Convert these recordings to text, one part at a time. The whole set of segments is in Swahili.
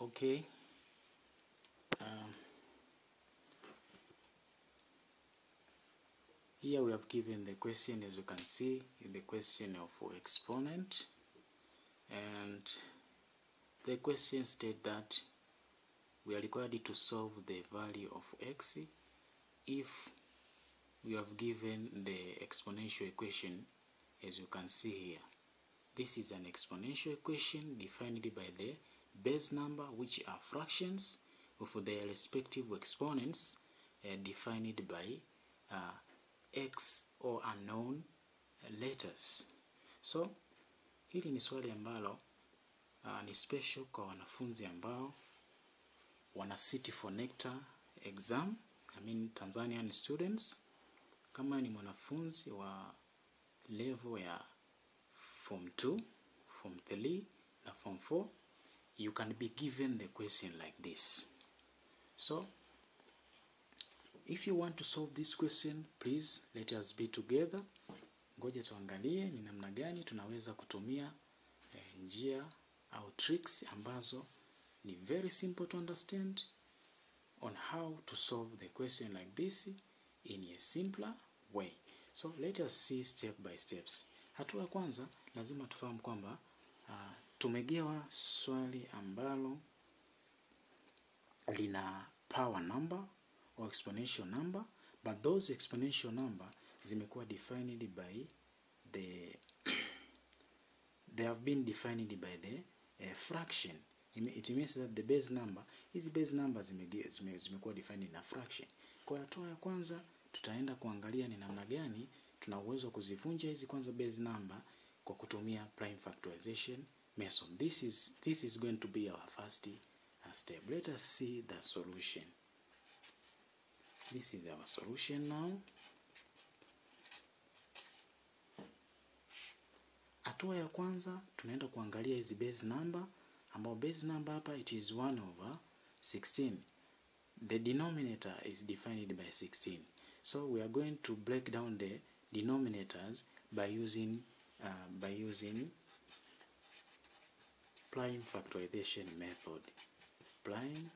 Okay. Here we have given the question, as you can see, the question of exponent, and the question states that we are required to solve the value of x if we have given the exponential equation, as you can see here. This is an exponential equation defined by the base number, which are fractions of their respective exponents, defined by x or unknown letters. So hili ni swali ambalo ni special kwa wanafunzi ambao wana sit for NECTA exam, Tanzanian students. Kama ni mwanafunzi wa level ya form 2, form 3 na form 4, you can be given the question like this. So if you want to solve this question, please let us be together. Ngoja tuangalie ni namna gani tunaweza kutumia njia au tricks ambazo ni very simple to understand on how to solve the question like this in a simpler way. So let us see step by steps. Hatua ya kwanza lazima tufahamu kwamba tumegewa swali ambalo lina power number or exponential number, but those exponential number zimekuwa defined by they have been defined by the fraction. It means that the base number, hizi base numbers zimekuwa defined na fraction. Kwa hatua ya kwanza tutaenda kuangalia ni namna gani tuna uwezo kuzivunja hizi kwanza base number kwa kutumia prime factorization method. This is going to be our first step. Let us see the solution. This is our solution now. Hatua ya kwanza tunaenda kuangalia hizi base number, ambao base number hapa it is 1/16. The denominator is defined by 16. So we are going to break down the denominators by using prime factorization method. Prime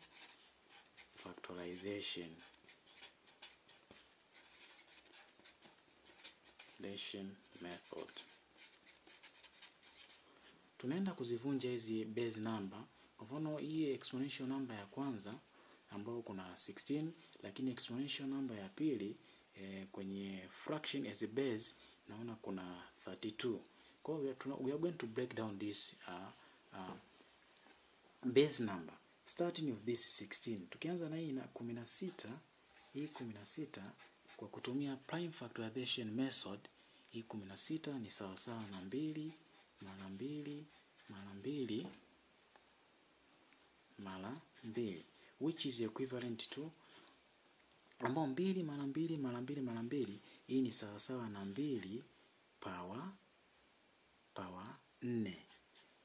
factorization method. Tunaenda kuzivunja hizi base number. Kwa mfano hii exponential number ya kwanza ambao kuna 16, lakini exponential number ya pili kwenye fraction as a base naona kuna 32. Kwa hiyo we are going to break down this base number starting with this 16. Tukianza na hii na 16, hii 16 kwa kutumia prime factorization method, hii 16 ni sawa sawa na 2 mara 2 mara 2 mara 2, which is equivalent to, ambao 2 mara 2 mara 2 mara 2, hii ni sawa sawa na 2 power 4.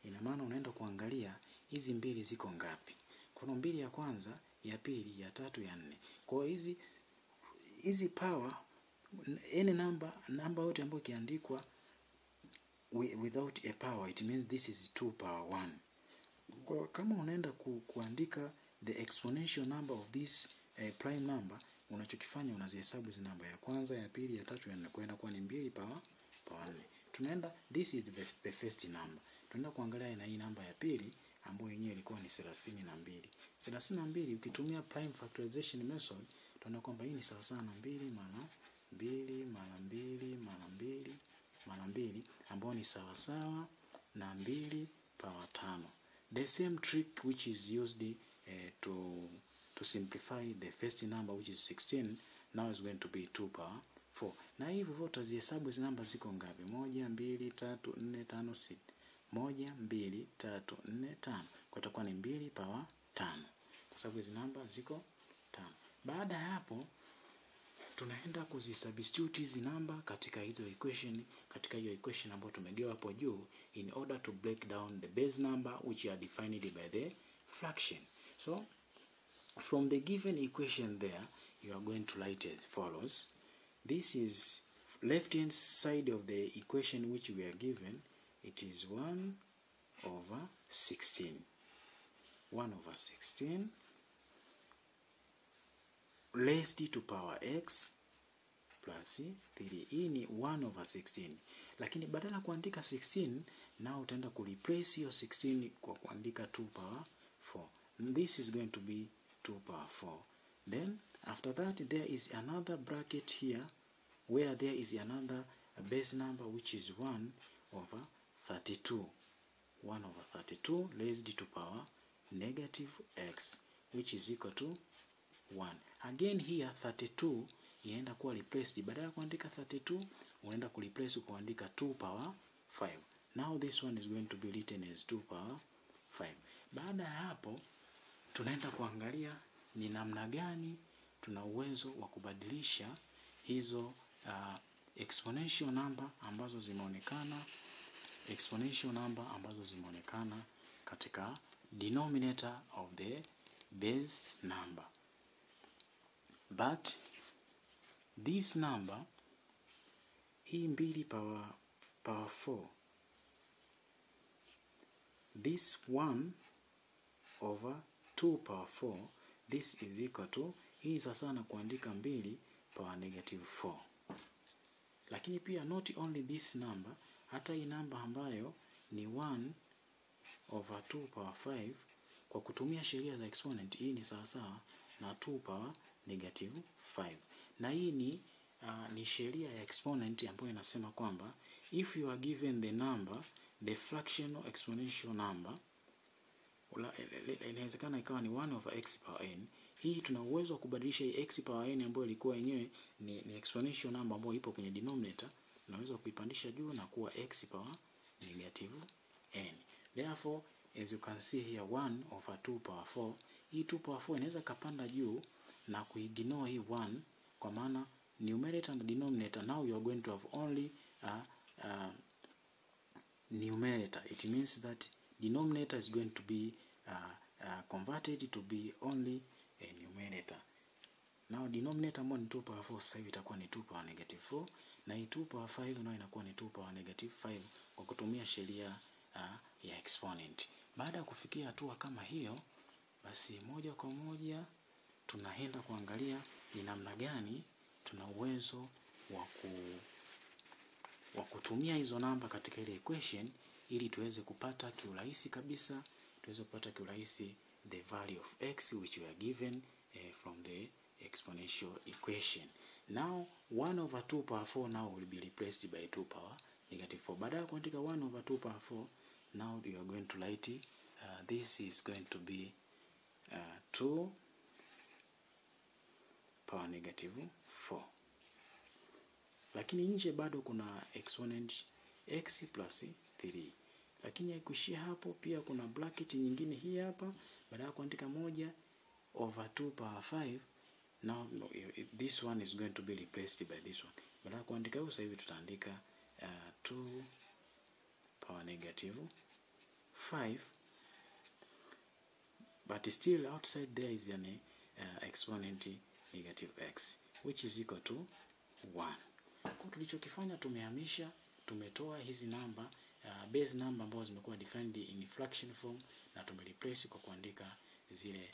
Ina maana unaenda kuangalia hizi mbili ziko ngapi. Kuna mbili ya kwanza, ya pili, ya tatu, ya 4. Kwa hizi power, any number yote ambayo ikiandikwa without a power, it means this is 2 power 1. Kwa kama unaenda kuandika the exponential number of this prime number, unachokifanya unazihesabu hizo namba ya kwanza, ya pili, ya tatu, ya 4, kwenda kwa ni 2 power 4. Tunaenda, this is the first number. Tunaenda kuangalia na hii namba ya pili ambayo yenyewe ilikuwa ni 32. 32 ukitumia prime factorization method, tunaona kwamba hii ni sawa sawa na 2 mara 2 mara 2 mara 2 mara 2, ambayo ni sawa sawa na 2 power 5. The same trick which is used to simplify the first number, which is 16, now is going to be 2 power 4. Na hivyo vote zihesabu hizo namba ziko ngapi? 1 2 3 4 5 6. 1 2 3 4 5. Kwa itakuwa ni 2 power 5. Kwa sababu hizo namba ziko 5. Baada ya hapo tunaenda kuzisubstitute hizi namba katika hizo equation, katika hiyo equation ambayo tumegewa hapo juu, in order to break down the base number which are defined by the fraction. So from the given equation there, you are going to write as follows. This is left hand side of the equation which we are given, it is 1/16. 1/16 raised to power x plus 3. Hii ni 1/16, lakini badala ya kuandika 16 na utaenda kureplace hiyo 16 kwa kuandika 2/4. This is going to be 2/4. Then after that there is another bracket here where there is another base number which is 1/32. 1/32 raised to power -x which is equal to 1. Again here 32 inaenda kuwa replaced. Badala ya kuandika 32 unaenda kureplace kuandika 2/5. Now this one is going to be written as 2/5. Baada ya hapo tunaenda kuangalia ni namna gani tuna uwezo wa kubadilisha hizo exponential number ambazo zimeonekana katika denominator of the base number. But this number, hii 2/4, this 1/2/4, this is equal to, hii sasa na kuandika 2/4. Lakini pia not only this number, hata hii namba ambayo ni 1/2/5 kwa kutumia sheria za exponent, hii ni sawa na 2/5. Na hii ni sheria ya exponent ambayo inasema kwamba if you are given the number, the fractional exponential number, inawezekana ikawa ni 1/x⁴n. Hii tuna uwezo wa kubadilisha hii x⁴n ambayo ilikuwa yenyewe ni exponential number ambayo ipo kwenye denominator, tunaweza kuipandisha juu na kuwa x⁴n. Therefore, as you can see here 1/2/4, hii 2/4 inaweza kapanda juu na kuignore hii 1, kwa maana numerator and denominator now you are going to have only numerator. It means that denominator is going to be converted to be only a numerator. Now denominator ambayo ni 2/4 sasa hivi itakuwa ni 2⁻⁻⁴, na hii 2/5 nayo inakuwa ni 2⁻⁻5 kwa kutumia sheria ya exponent. Baada ya kufikia hatua kama hiyo, basi moja kwa moja tunaenda kuangalia ni namna gani tuna uwezo wa kutumia hizo namba katika ile equation ili tuweze kupata kiurahisi kabisa, the value of x which we are given from the exponential equation. Now 1/2/4 now will be replaced by 2⁻⁻4. Baada ya kuandika 1/2/4, now you are going to write this is going to be 2⁻⁻4. Lakini nje bado kuna exponent x plus 3. Lakini haikuishia hapo, pia kuna bracket nyingine hii hapa. Baada ya kuandika 1/2/5, now this one is going to be replaced by this one. Baada ya kuandika hiyo, sasa hivi tutaandika 2⁻⁻5, but still outside there is an exponent -x which is equal to 1. Kwa tulichokifanya tumetoa hizi namba base number ambazo zimekuwa defined in fraction form na tumereplace kwa kuandika zile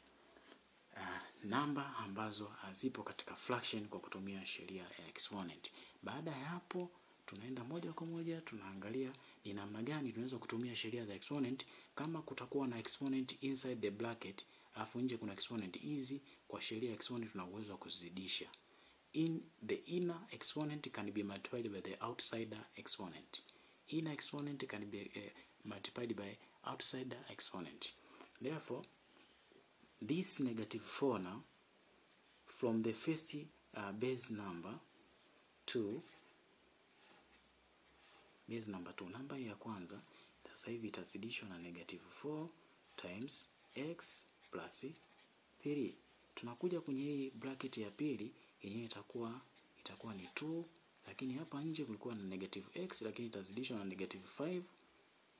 namba ambazo hazipo katika fraction kwa kutumia sheria ya exponent. Baada ya hapo tunaenda moja kwa moja tunaangalia ni namna gani tunaweza kutumia sheria za exponent. Kama kutakuwa na exponent inside the bracket alafu nje kuna exponent hizi, kwa sheria ya exponent tuna uwezo wa kuzidisha. The inner exponent can be multiplied by the outsider exponent. Inner exponent can be multiplied by outsider exponent. Therefore, this -4 now, from the first base number to base number 2, namba ya kwanza sasa hivi itazidishwa na -4 times x plus 3. Tunakuja kwenye hii bracket ya pili, yenyewe itakuwa ni 2, lakini hapa nje kulikuwa na -x, lakini itazidishwa na -5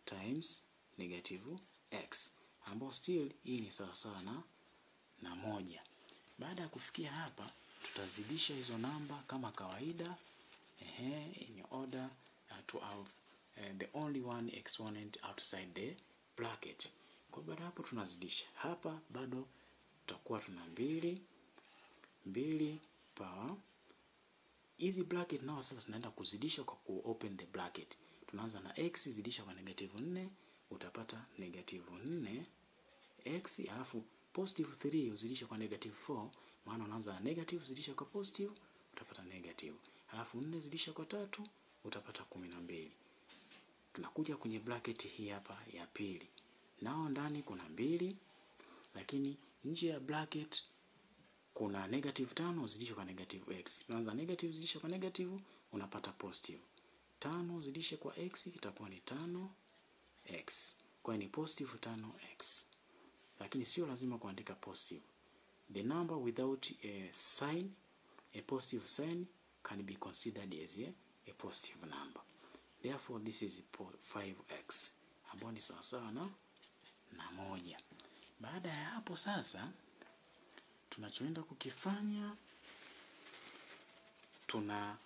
times -x, ambao still hii ni sawa na 1. Baada ya kufikia hapa tutazidisha hizo namba kama kawaida in order to have the only one exponent outside the bracket. Kwa baada hapo tunazidisha. Hapa bado tutakuwa tuna 2 power. Hizi bracket nao sasa tunaenda kuzidisha kwa open the bracket. Tunaanza na x zidisha kwa -4, utapata -4 x, alafu +3 uzidisha kwa -4, maana unaanza na negative zidisha kwa positive, utapata negative. Alafu 4 zidisha kwa 3, utapata 12. Tunakuja kwenye bracket hii hapa ya pili. Nao ndani kuna 2, lakini nje ya bracket kuna -5 zidisha kwa -x. Tunaanza negative zidisha kwa negative, unapata positive. 5 zidisha kwa x itakuwa ni 5x. Kwa hiyo ni positive 5x. Lakini sio lazima kuandika positive. The number without a sign, a positive sign, can be considered as a positive number. Therefore this is 5x, ambayo ni sawasawa na 1. Baada ya hapo sasa tunachoenda kukifanya, tuna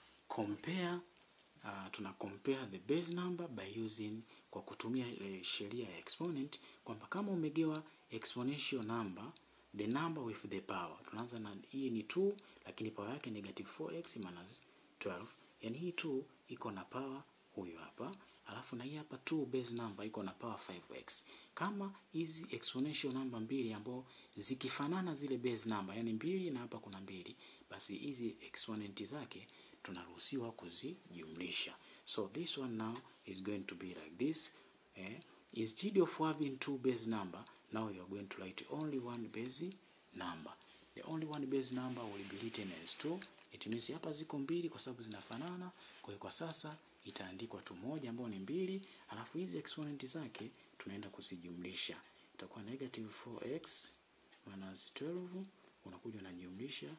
compare the base number by using, kwa kutumia sheria ya exponent, kwamba kama umegewa exponential number, the number with the power. Tunaanza na hii ni 2, lakini power yake -4x minus 12. Yani hii 2 iko na power huyu hapa, alafu na hii hapa 2 base number iko na power 5x. Kama hizi exponential number mbili ambao zikifanana zile base number, yani 2 na hapa kuna 2, basi hizi exponent zake tunaruhusiwa kuzijumlisha. So this one now is going to be like this. Instead of having 2 base number, now you are going to write only one base number. The only one base number will be written as 2. It means hapa ziko 2 kwa sababu zinafanana. Kwa hiyo kwa sasa itaandikwa tu moja ambayo ni 2, alafu hizi exponent zake tunaenda kuzijumlisha. Itakuwa -4x minus 12, unakuja unajumlisha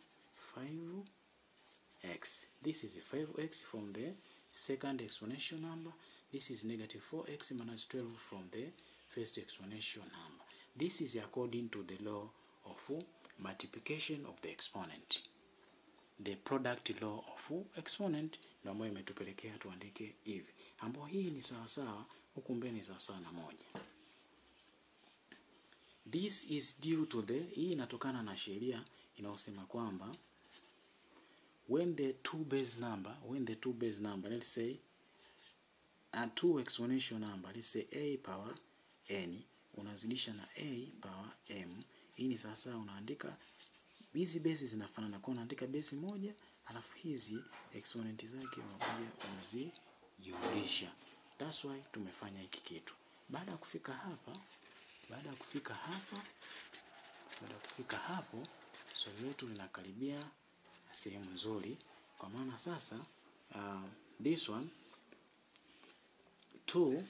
5x. This is 5x from the second exponential number. This is -4x minus 12 from the first exponential number. This is according to the law of multiplication of the exponent. The product law of exponent ndio ambayo imetupelekea tuandike hivi, ambapo hii ni sawa sawa, huku mbele ni sawa sawa na 1. This is due to the, hii inatokana na sheria inayosema kwamba when the two base number, let's say a 2 exponential number, let's say a power n, unazidisha na a power m. Hii ni sasa unaandika hizi base zinafanana, kwa unaandika base moja, alafu hizi exponent zake unakuja unazijumlisha. That's why tumefanya hiki kitu. Baada ya kufika hapo, swali letu linakaribia sehemu nzuri, kwa maana sasa this one 2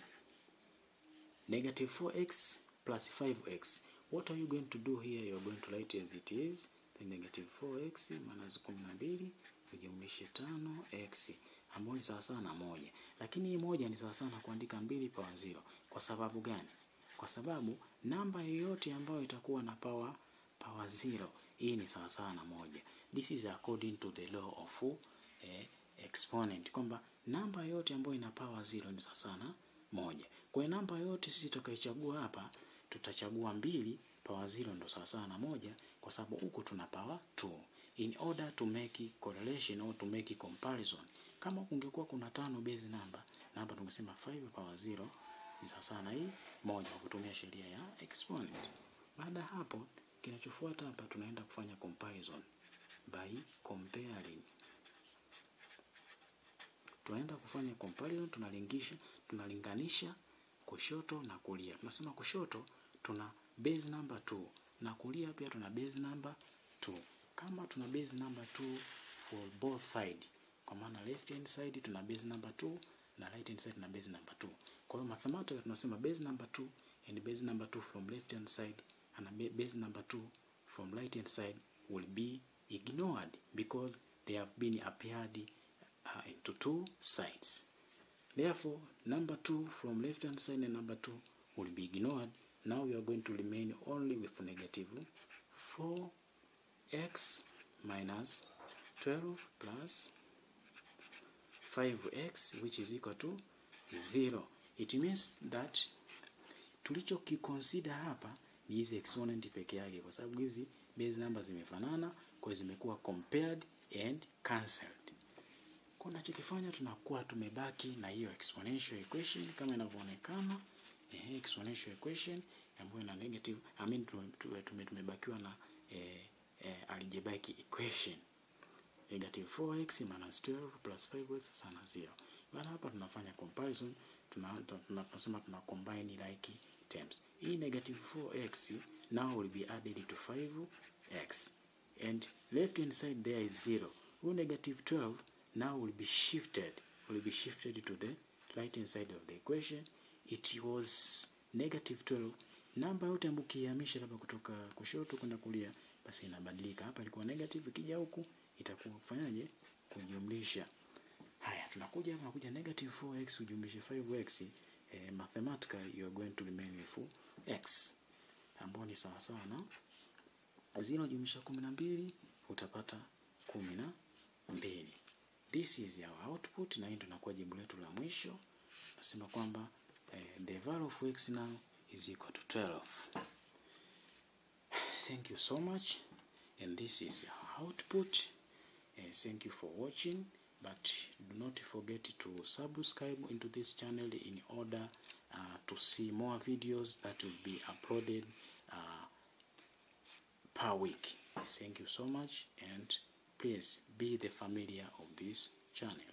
-4x plus 5x. What are you going to do here? You are going to write as it is, the -4x minus 12 ujumlishe 5x, ambayo ni sawa sawa na 1. Lakini hii 1 ni sawa sawa na kuandika 2 power 0. Kwa sababu gani? Kwa sababu namba yoyote ambayo itakuwa na power 0, hii ni sawa sawa na 1. This is according to the law of exponent, kwamba namba yote ambayo ina power 0 ni sawa sawa na 1. Kwa hiyo namba yote sisi tutakayochagua hapa, tutachagua 2 power 0 ndio sawa sawa na 1, kwa sababu huko tuna power 2. In order to make correlation or to make comparison, kama kungekuwa kuna 5 base number, na hapa tungesema 5 power 0 ni sawa sawa na hii 1 kwa kutumia sheria ya exponent. Baada hapo kinachofuata hapa tunaenda kufanya comparison by comparing. Tunaenda kufanya comparison, tunalinganisha kushoto na kulia. Tunasema kushoto tuna base number 2 na kulia pia tuna base number 2. Kama tuna base number 2 for both side, kwa maana left hand side tuna base number 2 na right hand side tuna base number 2. Kwa hiyo mathematically tunasema base number 2 and base number 2 from left hand side and base number 2 from right hand side will be ignored because they have been appeared into two sides. Therefore, number 2 from left hand side and number 2 will be ignored. Now we are going to remain only with -4x minus 12 plus 5x, which is equal to 0. It means that tulichokiconsider hapa ni hizi exponent peke yake, kwa sababu hizi base numbers zimefanana, kwa hiyo zimekuwa compared and cancelled. Kwa tunachokifanya tunakuwa tumebaki na hiyo exponential equation kama inavyoonekana, exponential equation ambayo ina negative, tumebakiwa na algebraic equation negative 4x minus 12 plus 5x sana 0. Baada hapa tunafanya comparison, tunasema tuna combine like terms. Hii negative 4x now will be added to 5x and left hand side there is 0. Who negative 12 now will be shifted to the right hand side of the equation. It was negative 12. Namba yote ambayo ukihamisha labda kutoka kushoto kwenda kulia, basi inabadilika. Hapa ilikuwa negative, ikija huku itakuwa kufanyaje? Kujumlisha. Haya, tunakuja negative 4x ujumlishe 5x. Mathematically you are going to remain with x, ambao ni sawa sawa na 0 jumlisha 12 utapata 12. This is our output, na hii ndio inakuwa jibu letu la mwisho. Nasema kwamba the value of x now is equal to 12. Thank you so much, and this is our output. Thank you for watching, but do not forget to subscribe into this channel in order to see more videos that will be uploaded per week. Thank you so much, and please be the familiar of this channel.